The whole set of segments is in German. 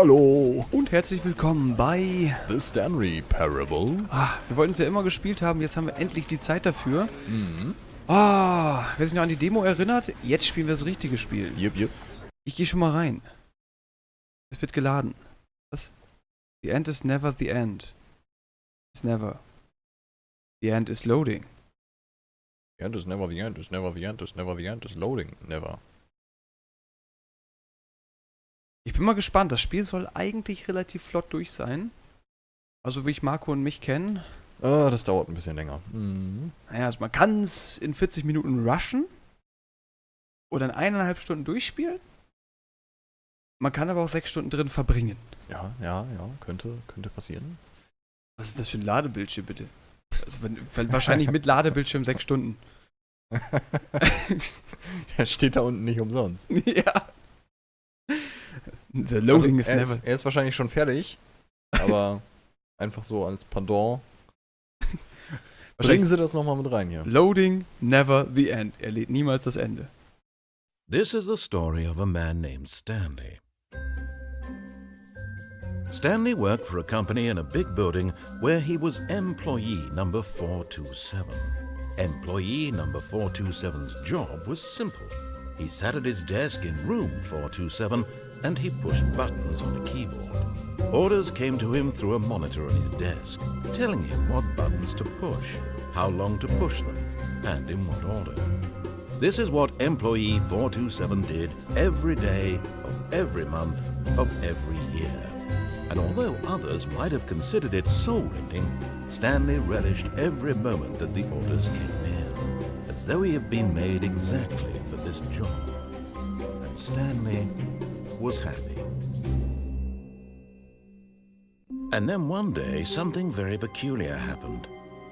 Hallo und herzlich willkommen bei The Stanley Parable. Wir wollten es ja immer gespielt haben, jetzt haben wir endlich die Zeit dafür. Mhm. Wer sich noch an die Demo erinnert, jetzt spielen wir das richtige Spiel. Yep. Ich gehe schon mal rein. Es wird geladen. Was? The end is never the end. It's never. The end is loading. The end is never the end, is never the end, is never the end, is loading, never. Ich bin mal gespannt, das Spiel soll eigentlich relativ flott durch sein. Also wie ich Marco und mich kenne. Das dauert ein bisschen länger. Mhm. Naja, also man kann es in 40 Minuten rushen. Oder in 1,5 Stunden durchspielen. Man kann aber auch 6 Stunden drin verbringen. Ja, könnte passieren. Was ist das für ein Ladebildschirm, bitte? Also wahrscheinlich mit Ladebildschirm 6 Stunden. Er steht da unten nicht umsonst. Ja. The loading is never... Er ist wahrscheinlich schon fertig, aber einfach so als Pendant. Bringen Sie das nochmal mit rein hier. Loading, never the end. Er lädt niemals das Ende. This is the story of a man named Stanley. Stanley worked for a company in a big building where he was employee number 427. Employee number 427's job was simple. He sat at his desk in room 427 and he pushed buttons on a keyboard. Orders came to him through a monitor on his desk, telling him what buttons to push, how long to push them, and in what order. This is what employee 427 did every day of every month of every year. And although others might have considered it soul-rending, Stanley relished every moment that the orders came in, as though he had been made exactly for this job. And Stanley was happy. And then one day, something very peculiar happened.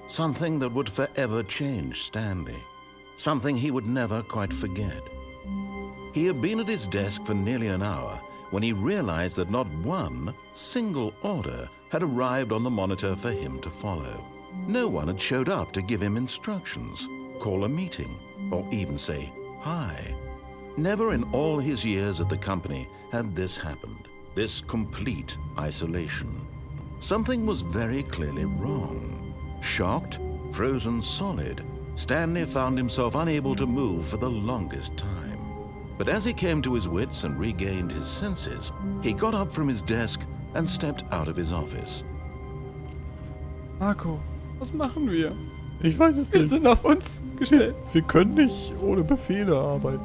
Something that would forever change Stanley. Something he would never quite forget. He had been at his desk for nearly an hour when he realized that not one single order had arrived on the monitor for him to follow. No one had showed up to give him instructions, call a meeting, or even say hi. Never in all his years at the company had this happened, this complete isolation. Something was very clearly wrong. Shocked, frozen solid, Stanley found himself unable to move for the longest time. But as he came to his wits and regained his senses, he got up from his desk and stepped out of his office. Marco, was machen wir? Ich weiß es Wir nicht. sind auf uns gestellt. Wir können nicht ohne Befehle arbeiten.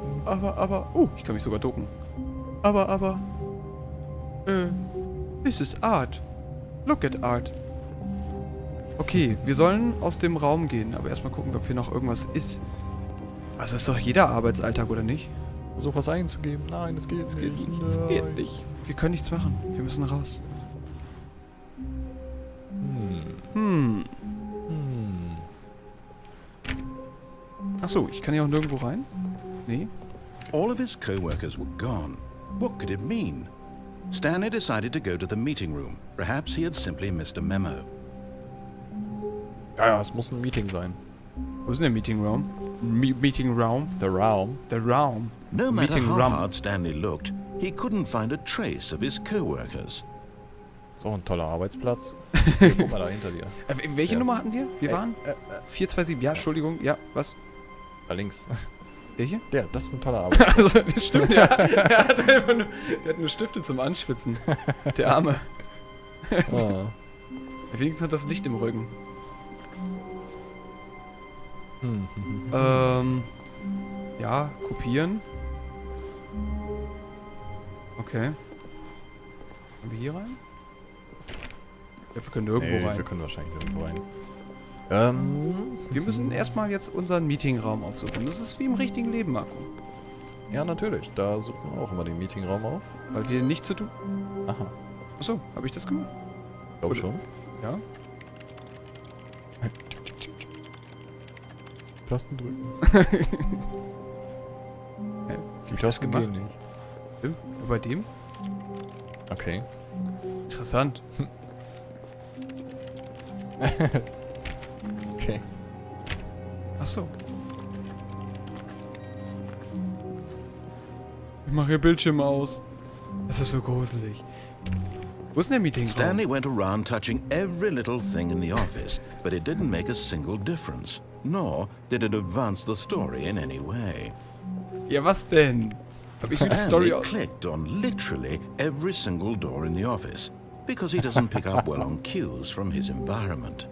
Ich kann mich sogar ducken. This is art. Look at art. Okay, wir sollen aus dem Raum gehen, aber erstmal gucken, ob hier noch irgendwas ist. Also ist doch jeder Arbeitsalltag, oder nicht? Versuch was einzugeben. Nein, es geht nicht. Es geht nicht. Wir können nichts machen. Wir müssen raus. Achso, ich kann hier auch nirgendwo rein? Nee. All of his co-workers were gone. What could it mean? Stanley decided to go to the meeting room. Perhaps he had simply missed a memo. Ja, es muss ein Meeting sein. Wo ist denn der Meeting Room? Meeting Room? The Realm. The Room. No matter Meeting how room. hard Stanley looked, he couldn't find a trace of his co-workers. So ein toller Arbeitsplatz. Hier, guck mal da hinter dir. Welche Ja. Nummer hatten wir? Wir waren 427. Ja, Entschuldigung. Ja, was? Da links. Der hier? Das ist ein toller Arbeitsplatz. Also, das stimmt, ja. Der hat nur Stifte zum Anschwitzen. Der Arme. Wenigstens hat das Licht im Rücken. Ja, kopieren. Okay. Können wir hier rein? Ja, wir können nirgendwo rein. Wir können wahrscheinlich nirgendwo rein. Wir müssen erstmal jetzt unseren Meetingraum aufsuchen. Das ist wie im richtigen Leben, Marco. Ja, natürlich. Da suchen wir auch immer den Meetingraum auf. Weil wir nichts zu tun. Aha. Achso, habe ich das gemacht? Ich glaube schon. Ja. Tasten drücken. Die Tasten gehen nicht. Stimmt, nur bei dem? Okay. Interessant. Okay. Achso. Ich mache hier Bildschirme aus. Das ist so gruselig. Wo ist denn der Meetingraum? Stanley went around touching every little thing in the office, but it didn't make a single difference, nor did it advance the story in any way. Ja, was denn? Hab ich die Story Stanley aus... clicked on literally every single door in the office, because he doesn't pick up well on cues from his environment.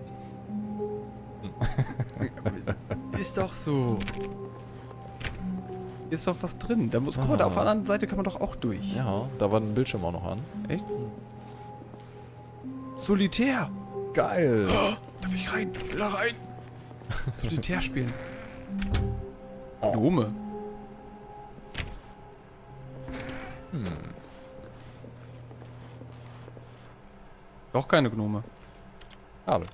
Ist doch so. Hier ist doch was drin. Da muss, guck mal, da auf der anderen Seite kann man doch auch durch. Ja, da war ein Bildschirm auch noch an. Echt? Solitär. Geil. Oh, darf ich rein? Ich will da rein. Solitär spielen. Gnome. Doch keine Gnome. Schade.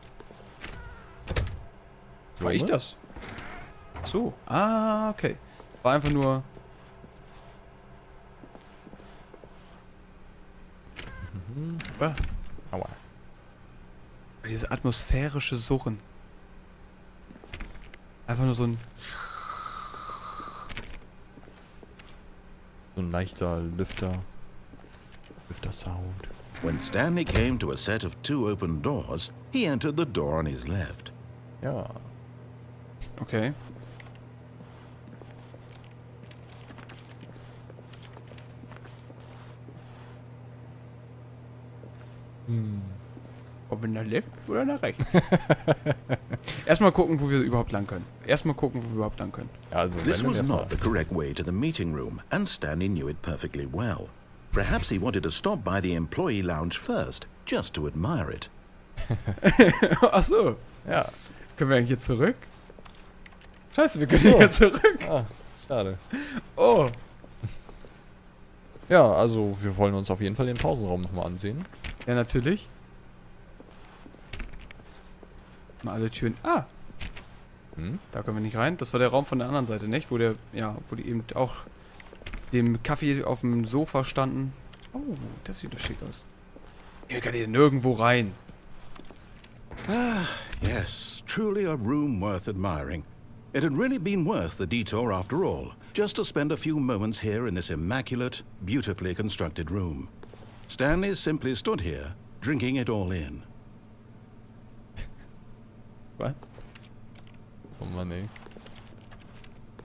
War ich das? Ach so. Ah, okay. War einfach nur... Ah. Aua. Dieses atmosphärische Surren. Einfach nur so ein... So ein leichter Lüfter-Sound. When Stanley came to a set of 2 open doors, he entered the door on his left. Ja. Okay. Ob wir nach left oder nach rechts? Erstmal gucken, wo wir überhaupt lang können. Ja, also This wenn was erstmal. not the correct way to the meeting room, and Stanley knew it perfectly well. Perhaps he wanted to stop by the employee lounge first, just to admire it. Ach so. Ja. Können wir eigentlich hier zurück? Scheiße, wir können hier zurück. Ah, schade. Oh. Ja, also wir wollen uns auf jeden Fall den Pausenraum nochmal ansehen. Ja, natürlich. Mal alle Türen... Ah! Da können wir nicht rein. Das war der Raum von der anderen Seite, nicht? Wo der... Ja, wo die eben auch dem Kaffee auf dem Sofa standen. Oh, das sieht doch schick aus. Hier kann hier nirgendwo rein. Yes, truly a room worth admiring. It had really been worth the detour after all, just to spend a few moments here in this immaculate, beautifully constructed room. Stanley simply stood here, drinking it all in. Was? Oh Mann, ey.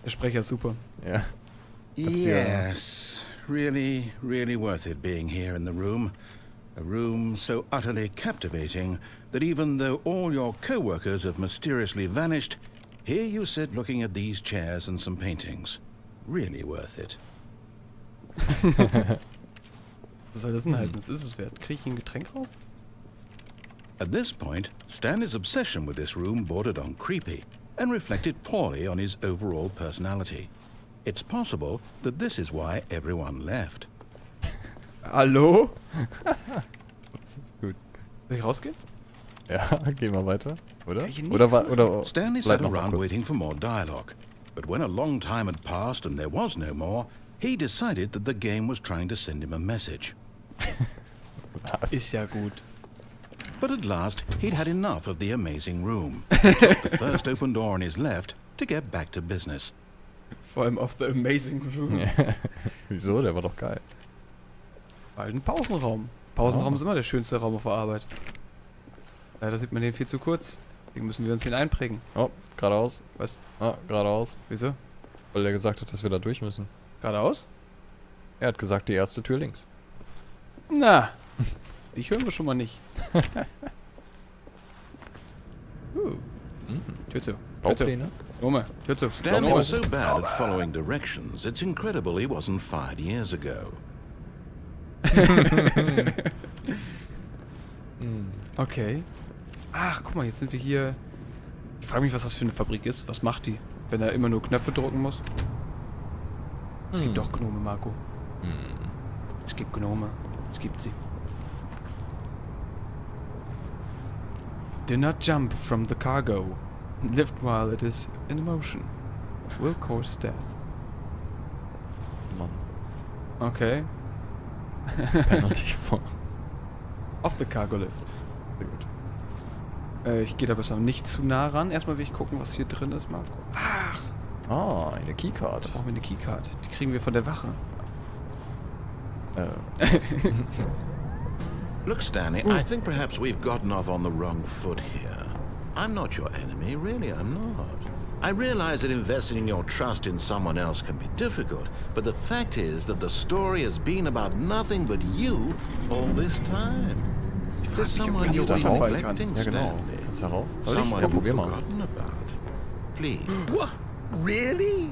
Der Sprecher ist super. Ja. Yes, really, really worth it being here in the room. A room so utterly captivating that even though all your co-workers have mysteriously vanished, here you sit looking at these chairs and some paintings. Really worth it. Was soll das denn halten? Das ist es wert. Krieg ich ein Getränk raus? At this point, Stanley's obsession with this room bordered on creepy and reflected poorly on his overall personality. It's possible that this is why everyone left. Hallo? Das ist gut. Soll ich rausgehen? Ja, gehen wir weiter, oder? Kann ich nicht Oder Stanley bleib sat noch mal around kurz. waiting for more dialogue, but when a long time had passed and there was no more, he decided that the game was trying to send him a message. Was? Ist ja gut. But at last, he'd had enough of the amazing room. He took the first open door on his left to get back to business. Vor allem auf the amazing room. Ja. Wieso? Der war doch geil. Halt ein Pausenraum. Pausenraum ist immer der schönste Raum auf der Arbeit. Leider sieht man den viel zu kurz. Deswegen müssen wir uns den einprägen. Oh, geradeaus. Was? Ah, geradeaus. Wieso? Weil er gesagt hat, dass wir da durch müssen. Geradeaus? Er hat gesagt, die erste Tür links. Na, dich hören wir schon mal nicht. Tür zu. Tür zu. Baupläne? Gnome, Tür zu. Stanley Gnome. was so bad at following directions, it's incredible he wasn't fired years ago. Okay. Ach, guck mal, jetzt sind wir hier. Ich frage mich, was das für eine Fabrik ist. Was macht die, wenn er immer nur Knöpfe drücken muss? Es gibt doch Gnome, Marco. Es gibt Gnome. Es gibt sie. Do not jump from the cargo. Lift while it is in motion. Will cause death. Mann. Okay. Penalty vor. Off the cargo lift. Sehr gut. Ich gehe da besser nicht zu nah ran. Erstmal will ich gucken, was hier drin ist, Marco. Ach, Ah, eine Keycard. brauchen wir eine Keycard. Die kriegen wir von der Wache. Look, Stanley, I think perhaps we've gotten off on the wrong foot here. I'm not your enemy, really, I'm not. I realize that investing your trust in someone else can be difficult, but the fact is that the story has been about nothing but you all this time. There's someone you're neglecting, Ja, genau. Stanley. Kannst du darauf? Someone Ja, you've probier mal. forgotten about. Please. What? Really?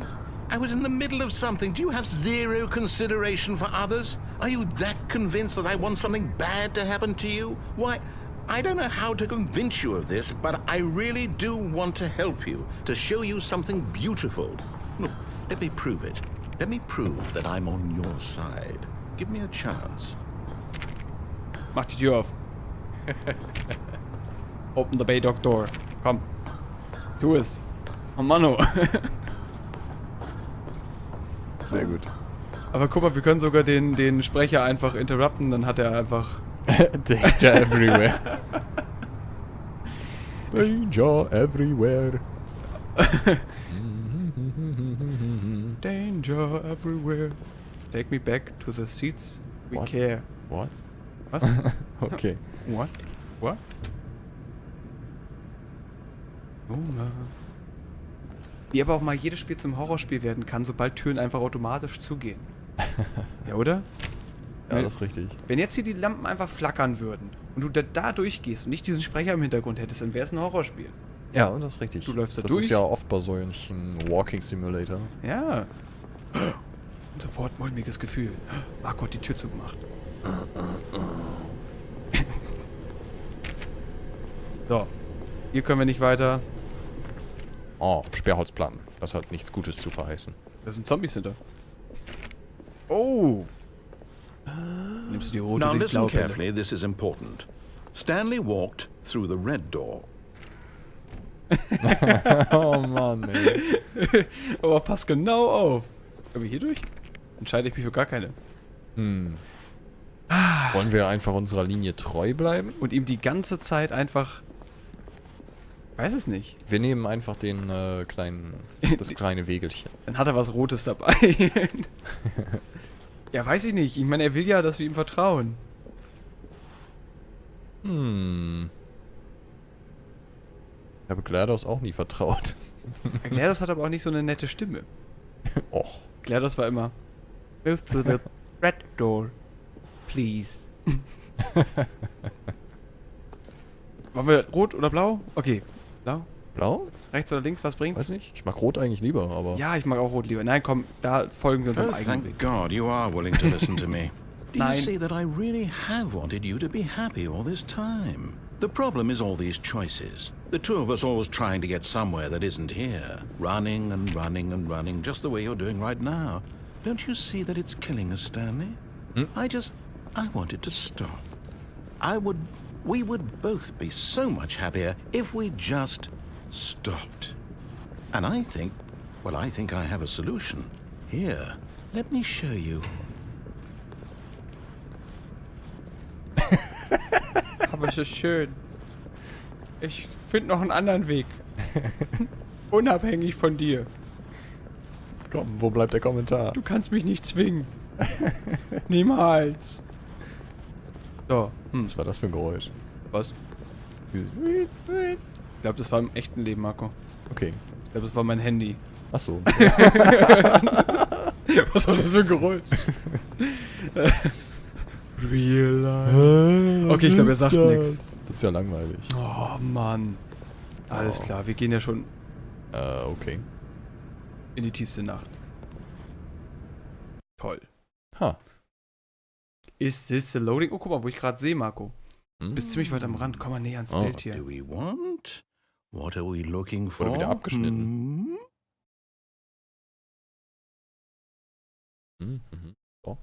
I was in the middle of something. Do you have zero consideration for others? Are you that convinced that I want something bad to happen to you? Why, I don't know how to convince you of this, but I really do want to help you, to show you something beautiful. Look, let me prove it. Let me prove that I'm on your side. Give me a chance. Mach die Tür auf. Open the Bay Dog Door. Komm. Tu es. Oh Mann, oh. Sehr gut. Aber guck mal, wir können sogar den Sprecher einfach interrupten, dann hat er einfach... Danger everywhere. Danger everywhere. Danger everywhere. Take me back to the seats we What? care. What? Was? Okay. What? What? Junge. Wie aber auch mal jedes Spiel zum Horrorspiel werden kann, sobald Türen einfach automatisch zugehen. Ja, oder? Ja, das ist richtig. Wenn jetzt hier die Lampen einfach flackern würden und du da durchgehst und nicht diesen Sprecher im Hintergrund hättest, dann wäre es ein Horrorspiel. Ja, und das ist richtig. Du läufst da das durch. Das ist ja oft bei solchen Walking Simulator. Ja. Und sofort mulmiges Gefühl. Marco hat die Tür zugemacht. So. Hier können wir nicht weiter. Oh, Sperrholzplatten. Das hat nichts Gutes zu verheißen. Da sind Zombies hinter. Oh. Nimmst du die rote Now oder die listen blaue Pille? carefully, this is important. Stanley walked through the red door. Oh Mann, ey. Aber pass genau auf. Können wir hier durch? Entscheide ich mich für gar keine. Wollen wir einfach unserer Linie treu bleiben? Und ihm die ganze Zeit einfach... Weiß es nicht. Wir nehmen einfach den das kleine Wegelchen. Dann hat er was Rotes dabei. Ja, weiß ich nicht. Ich meine, er will ja, dass wir ihm vertrauen. Ich habe GLaDOS auch nie vertraut. GLaDOS hat aber auch nicht so eine nette Stimme. Och. GLaDOS war immer... Move through the red door, please. Wollen wir rot oder blau? Okay, blau. Blau? Rechts oder links, was bringt's? Weiß nicht. Ich mag Rot eigentlich lieber, aber... Ja, ich mag auch rot lieber. Nein, komm, da folgen wir unserem Oh, eigenen Weg. thank God you are willing to listen to me. Do you Nein. see that I really have wanted you to be happy all this time? The problem is all these choices. The two of us always trying to get somewhere that isn't here. Running and running and running, just the way you're doing right now. Don't you see that it's killing us, Stanley? I want it to stop. We would both be so much happier if we just stopped. And I think I have a solution. Here, let me show you. Aber es ist schön. Ich finde noch einen anderen Weg. Unabhängig von dir. Komm, wo bleibt der Kommentar? Du kannst mich nicht zwingen. Niemals. So. Was war das für ein Geräusch? Was? Dieses Ich glaube, das war im echten Leben, Marco. Okay. Ich glaube, das war mein Handy. Achso. Was war das für ein Geräusch? Real life. Okay, ich glaube, er sagt nichts. Das ist ja langweilig. Oh, Mann. Alles klar, wir gehen ja schon Okay. in die tiefste Nacht. Toll. Ha. Ist this a loading? Oh, guck mal, wo ich gerade sehe, Marco. Du bist ziemlich weit am Rand. Komm mal näher ans Bild hier. Do we want? What are we looking for? Wurde wieder abgeschnitten. So.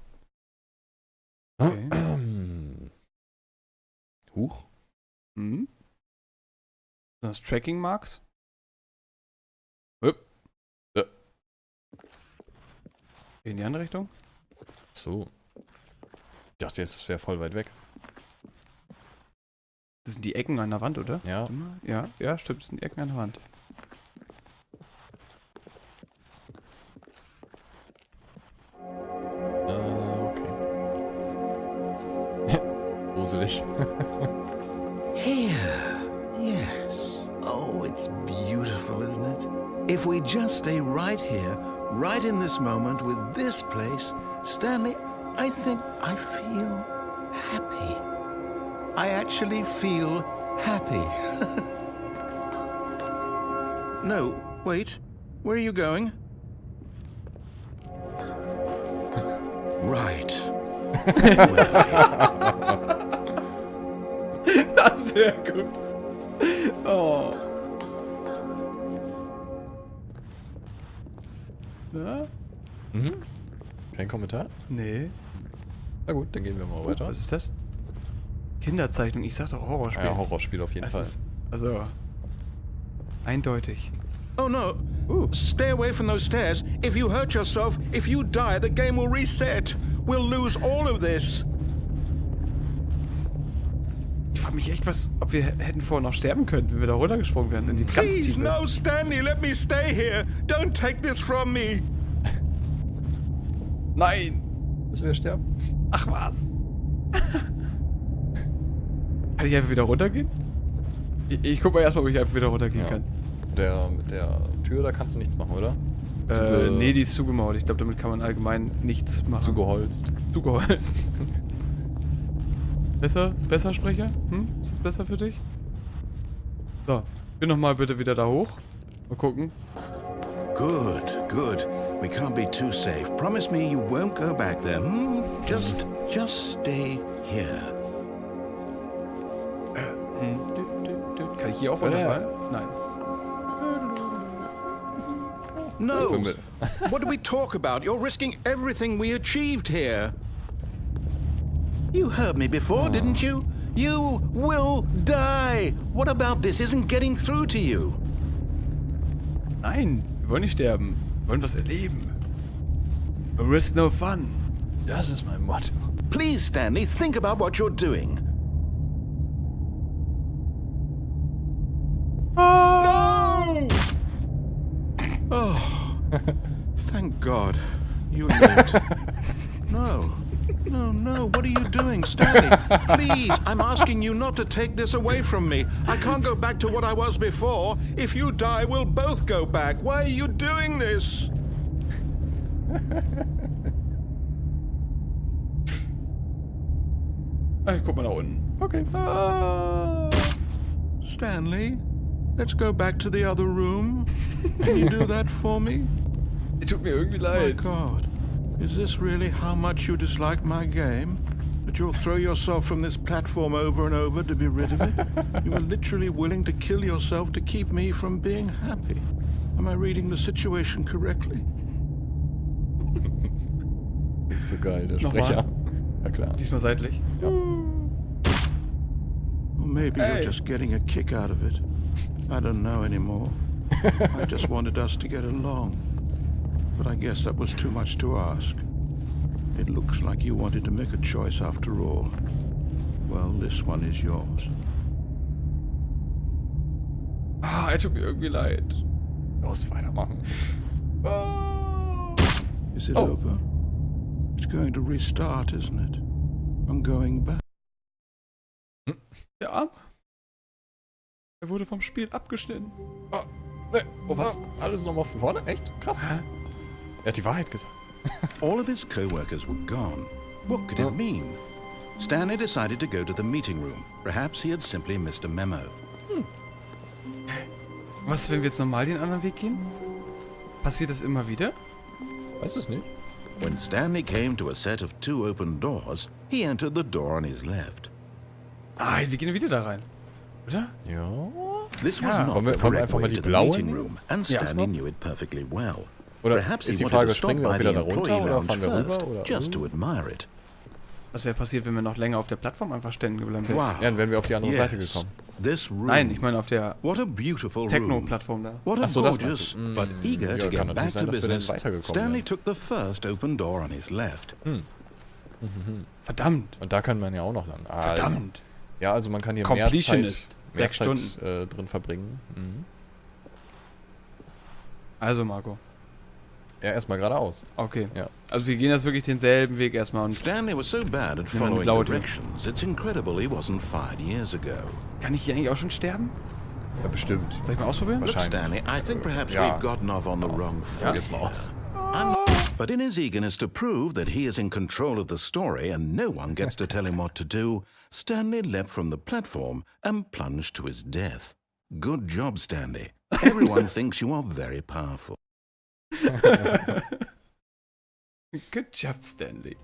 Okay. Huch. Sind das Tracking Marks? Hup. Ja. In die andere Richtung? So. Ich dachte jetzt, es wäre voll weit weg. Das sind die Ecken an der Wand, oder? Ja. Warte mal. Ja, stimmt, das sind die Ecken an der Wand. Okay. Wo gruselig. Here. Yes. Oh, it's beautiful, isn't it? If we just stay right here, right in this moment with this place, Stanley, I think I feel happy. I actually feel happy. No, wait. Where are you going? Right. Das ist sehr gut. Oh. Na? Mhm. Kein Kommentar? Nee. Na gut, dann gehen wir mal weiter. Was ist das? Kinderzeichnung. Ich sag doch Horrorspiel. Ja, Horrorspiel auf jeden Fall. Ist, also, eindeutig. Oh no. Ooh. Stay away from those stairs. If you hurt yourself, if you die, the game will reset. We'll lose all of this. Ich frage mich echt, ob wir hätten vorher noch sterben können, wenn wir da runtergesprungen wären in die ganz Please, Tiefe. no, Stanley, let me stay here. Don't take this from me. Nein! Müssen wir sterben? Ach was. Kann ich einfach wieder runtergehen? Ich guck mal erstmal, ob ich einfach wieder runtergehen kann. Mit der Tür, da kannst du nichts machen, oder? Nee, die ist zugemauert. Ich glaube, damit kann man allgemein nichts machen. Zugeholzt. Zugeholzt. Besser, Sprecher? Ist das besser für dich? So, geh nochmal bitte wieder da hoch. Mal gucken. Good, good. We can't be too safe. Promise me you won't go back there. Just stay here. Kann ich hier auch runterfallen? Nein. No. What do we talk about? You're risking everything we achieved here. You heard me before, didn't you? You will die. What about this isn't getting through to you? Nein, wir wollen nicht sterben. Wir wollen was erleben. A risk no fun. Das ist mein Motto. Please, Stanley, think about what you're doing. No! Oh, thank God. You lived. No. No, what are you doing, Stanley? Please, I'm asking you not to take this away from me. I can't go back to what I was before. If you die, we'll both go back. Why are you doing this? Guck mal nach unten. Okay. Stanley, let's go back to the other room. Can you do that for me? Tut mir irgendwie My leid. God, is this really how much you dislike my game? That you'll throw yourself from this platform over and over to be rid of it? You are literally willing to kill yourself to keep me from being happy. Am I reading the situation correctly? Ist so geil, der Nochmal? Sprecher. Ja klar. Diesmal seitlich. Ja. Or maybe Hey. you're just getting a kick out of it. I don't know anymore. I just wanted us to get along. But I guess that was too much to ask. It looks like you wanted to make a choice after all. Well, this one is yours. Tut mir irgendwie leid. Los, weitermachen. Is it Oh. over? It's going to restart, isn't it? I'm going back. Der Arm. Er wurde vom Spiel abgeschnitten. Oh, was? Alles nochmal von vorne? Echt? Krass. Er hat die Wahrheit gesagt. All of his co-workers were gone. What could it mean? Stanley decided to go to the meeting room. Perhaps he had simply missed a memo. Was, wenn wir jetzt normal den anderen Weg gehen? Passiert das immer wieder? Weiß es nicht. When Stanley came to a set of 2 open doors, he entered the door on his left. Wir gehen wieder da rein. Oder? Ja. This was Ja. not Wollen wir the correct einfach mal way die to the blaue meeting nehmen? room, and Ja, Stanley erstmal. knew it perfectly well. Oder Perhaps ist he die wanted Frage, to stop springen wir by auch the wieder da runter employee oder lounge fahren wir first, rüber? Oder? just to admire it. Was wäre passiert, wenn wir noch länger auf der Plattform einfach stehen geblieben wären? Wow. Ja, dann wären wir auf die andere Seite Yes. gekommen. This room. Nein, ich meine auf der What a beautiful room. Techno-Plattform da. What a Ach so, das gorgeous, meinst du. but eager Ja, to kann get natürlich back sein, to dass wir dann business, weitergekommen Stanley wären. took the first open door on his left. Verdammt. Und da kann man ja auch noch lang. Verdammt. Ja, also man kann hier mehr Completionist. Zeit, mehr 6 Zeit Stunden. drin verbringen. Mhm. Also, Marco. Ja, erstmal geradeaus. Okay. Ja. Also wir gehen jetzt wirklich denselben Weg erstmal und... Stanley was so bad at Nimm mal eine following blaue Tür. directions, it's incredible he wasn't fired years ago. Kann ich hier eigentlich auch schon sterben? Ja, bestimmt. Soll ich mal ausprobieren? Look, Wahrscheinlich. Stanley, I think perhaps Ja. we've gotten off on the wrong foot. Probier's mal aus. But in his eagerness to prove that he is in control of the story and no one gets to tell him what to do, Stanley leapt from the platform and plunged to his death. Good job, Stanley. Everyone thinks you are very powerful. Good job, Stanley.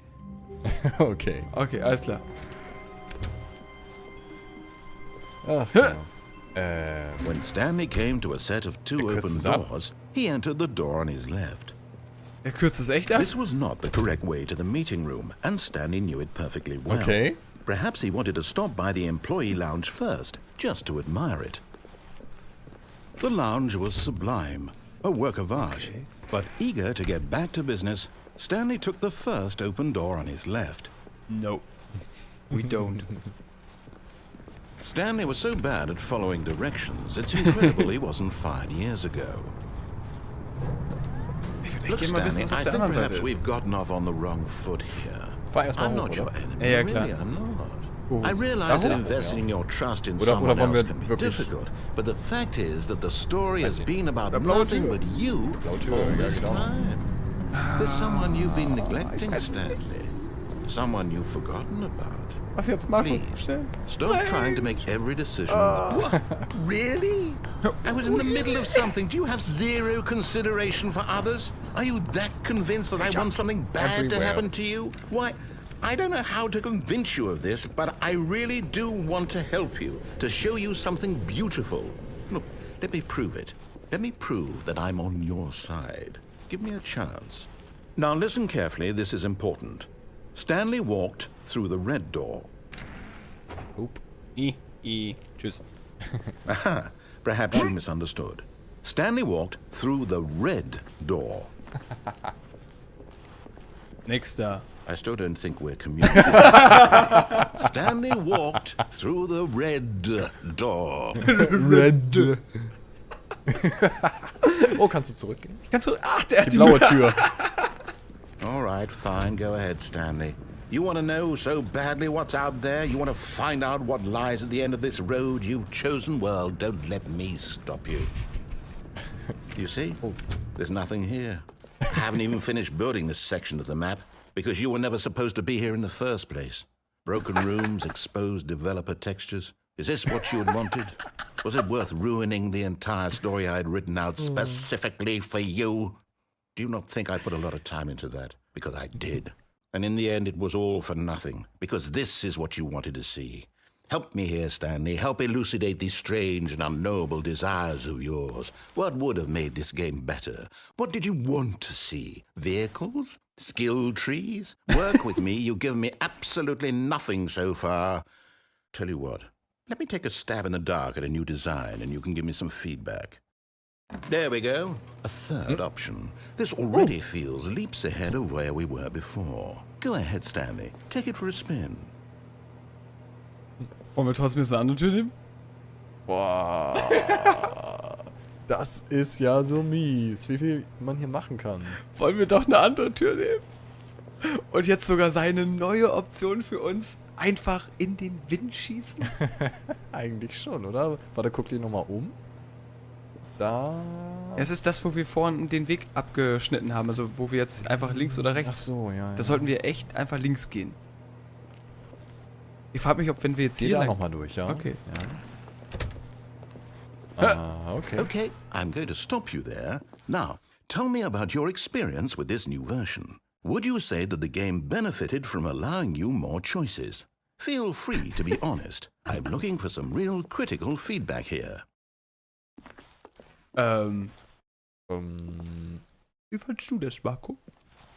Okay. Okay, alles klar. Ach, ja. When Stanley came to a set of two Er kürzt open es ab. doors, he entered the door on his left. Er kürzt es echt ab? This was not the correct way to the meeting room, and Stanley knew it perfectly well. Okay. Perhaps he wanted to stop by the employee lounge first, just to admire it. The lounge was sublime, a work of art. Okay. But eager to get back to business, Stanley took the first open door on his left. No. We don't. Stanley was so bad at following directions, it's incredible he wasn't fired years ago. Ich würde Look, echt gerne mal wissen, Stanley, was I auf der think anderen perhaps Seite we've ist. gotten off on the wrong foot here. Fahr erstmal I'm hoch, not your oder? enemy, Ja, klar. really, I'm not. Oh. I realize Da that hoch? investing your trust in Oder someone wollen wir else can be wirklich- difficult, but the fact is that the story has Weiß ich. been about Der blaue nothing Tür. but you blaue Tür, all ja, this genau. time. There's someone you've been neglecting, weiß es Stanley. Someone you've forgotten about. Was jetzt machen? Please, Schnell. stop trying to make every decision. What? Really? I was in the middle of something. Do you have zero consideration for others? Are you that convinced that I want something bad to everywhere. happen to you? Why, I don't know how to convince you of this, but I really do want to help you, to show you something beautiful. Look, let me prove it. Let me prove that I'm on your side. Give me a chance. Now listen carefully, this is important. Stanley walked through the red door. Coop. Tschüss. Aha, perhaps you misunderstood. Stanley walked through the red door. Nächster. I still don't think we're communicating. Stanley walked through the red door. Red. Oh, kannst du zurückgehen? Kannst du... Ach, der hat Die blaue Tür. All right, fine, go ahead, Stanley. You want to know so badly what's out there? You want to find out what lies at the end of this road you've chosen? Well, don't let me stop you. You see? There's nothing here. I haven't even finished building this section of the map because you were never supposed to be here in the first place. Broken rooms, exposed developer textures. Is this what you had wanted? Was it worth ruining the entire story I had written out specifically for you? Do you not think I put a lot of time into that? Because I did. And in the end, it was all for nothing. Because this is what you wanted to see. Help me here, Stanley. Help elucidate these strange and unknowable desires of yours. What would have made this game better? What did you want to see? Vehicles? Skill trees? Work with me. You've given me absolutely nothing so far. Tell you what. Let me take a stab in the dark at a new design, and you can give me some feedback. There we go. A third option. This already feels leaps ahead of where we were before. Go ahead, Stanley. Take it for a spin. Wollen wir trotzdem jetzt eine andere Tür nehmen? Boah. Das ist ja so mies, wie viel man hier machen kann. Wollen wir doch eine andere Tür nehmen? Und jetzt sogar seine neue Option für uns einfach in den Wind schießen? Eigentlich schon, oder? Warte, guck dich nochmal um. Da. Es ist das, wo wir vorhin den Weg abgeschnitten haben, also wo wir jetzt einfach links oder Ach rechts. so, ja. Da sollten wir echt einfach links gehen. Ich frage mich, ob wenn wir jetzt Geh hier da lang... nochmal durch, ja. Okay. Ja. Ah, okay. Okay, I'm going to stop you there. Now, tell me about your experience with this new version. Would you say that the game benefited from allowing you more choices? Feel free to be honest. I'm looking for some real critical feedback here. Wie fandest du das, Marco?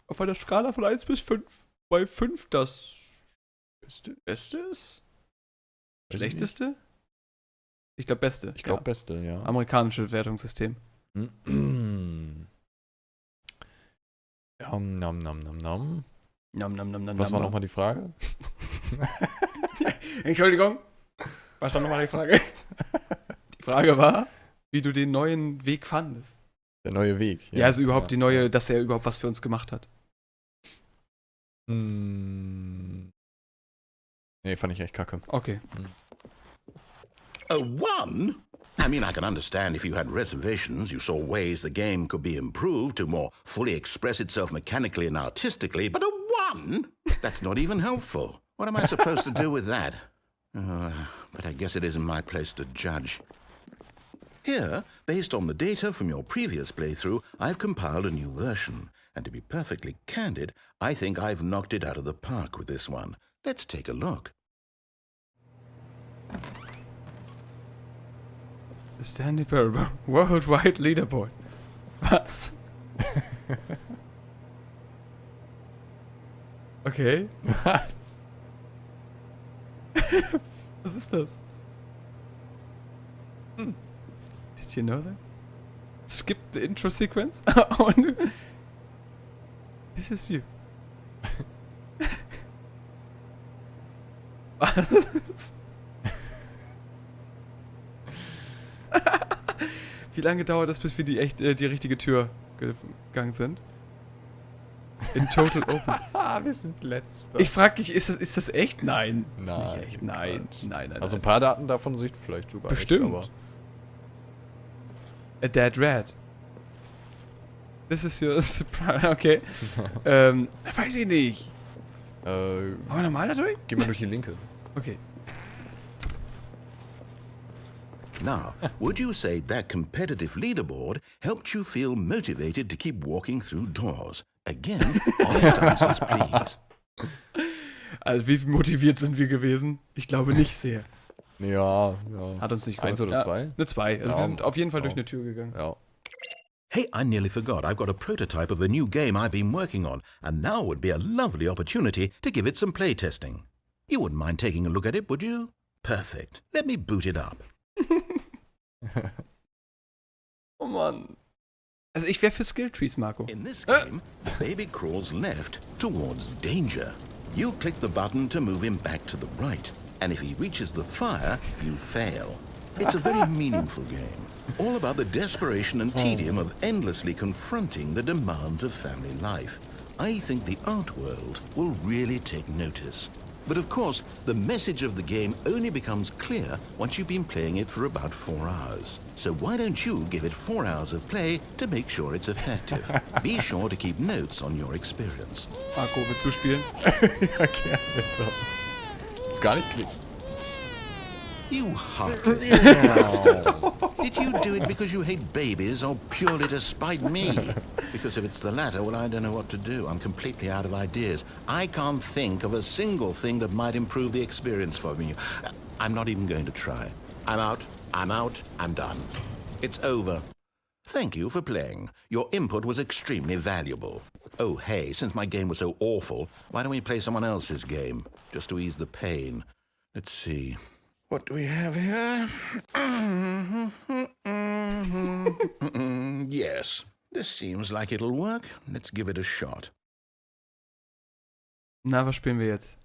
Auf einer Skala von 1 bis 5. Weil 5 das Beste ist? Schlechteste? Ich glaube Beste. Ich glaube, Beste, ja. Amerikanische Wertungssystem. Nom, nom, nom, nom, nom. Nam, nam, nam, nam, Was war nam. nochmal die Frage? Entschuldigung. Was war nochmal die Frage? Die Frage war, wie du den neuen Weg fandest. Der neue Weg. Ja, also überhaupt die neue, dass er überhaupt was für uns gemacht hat. Nee, fand ich echt kacke. Okay. A 1? I mean, I can understand if you had reservations, you saw ways the game could be improved to more fully express itself mechanically and artistically, but a 1? That's not even helpful. What am I supposed to do with that? But I guess it isn't my place to judge. Here, based on the data from your previous playthrough, I've compiled a new version. And to be perfectly candid, I think I've knocked it out of the park with this one. Let's take a look. The Stanley Parable Worldwide Leaderboard. Was? Okay. Was? Was ist das? Did you know that? Skip the intro sequence? Oh, no. This is you. Was? Wie lange dauert das, bis wir die richtige Tür gegangen sind? In Total Open. Wir sind letzter. Ich frag dich, ist das echt? Nein. Ist Nein, nicht echt. Nein. Quatsch. Nein. Also ein paar Daten davon sind vielleicht sogar Bestimmt. echt, aber... A Dead Rat. This is your surprise. Okay. Weiß ich nicht. Wollen wir nochmal da durch? Geh mal durch die linke. Okay. Now, would you say that competitive leaderboard helped you feel motivated to keep walking through doors? Again, honest answers, please. Also wie motiviert sind wir gewesen? Ich glaube nicht sehr. Ja. Hat uns nicht Eins geholfen. oder zwei? Eine 2. Also Ja. wir sind auf jeden Fall durch eine Tür gegangen. Ja. Hey, I nearly forgot. I've got a prototype of a new game I've been working on, and now would be a lovely opportunity to give it some playtesting. You wouldn't mind taking a look at it, would you? Perfect. Let me boot it up. Oh Mann. Also ich wäre für Skilltrees, Marco. In this game, the baby crawls left towards danger. You click the button to move him back to the right, and if he reaches the fire, you fail. It's a very meaningful game, all about the desperation and tedium of endlessly confronting the demands of family life. I think the art world will really take notice. But of course, the message of the game only becomes clear once you've been playing it for about 4 hours. So why don't you give it 4 hours of play to make sure it's effective? Be sure to keep notes on your experience. Marco, willst du spielen? Ja, gerne doch. Ist gar nicht klicken. You heartless bastard. Did you do it because you hate babies or purely to spite me? Because if it's the latter, well, I don't know what to do. I'm completely out of ideas. I can't think of a single thing that might improve the experience for me. I'm not even going to try. I'm out. I'm done. It's over. Thank you for playing. Your input was extremely valuable. Oh, hey, since my game was so awful, why don't we play someone else's game? Just to ease the pain. Let's see. What do we have here? Yes, this seems like it'll work. Let's give it a shot. Na, was spielen wir jetzt?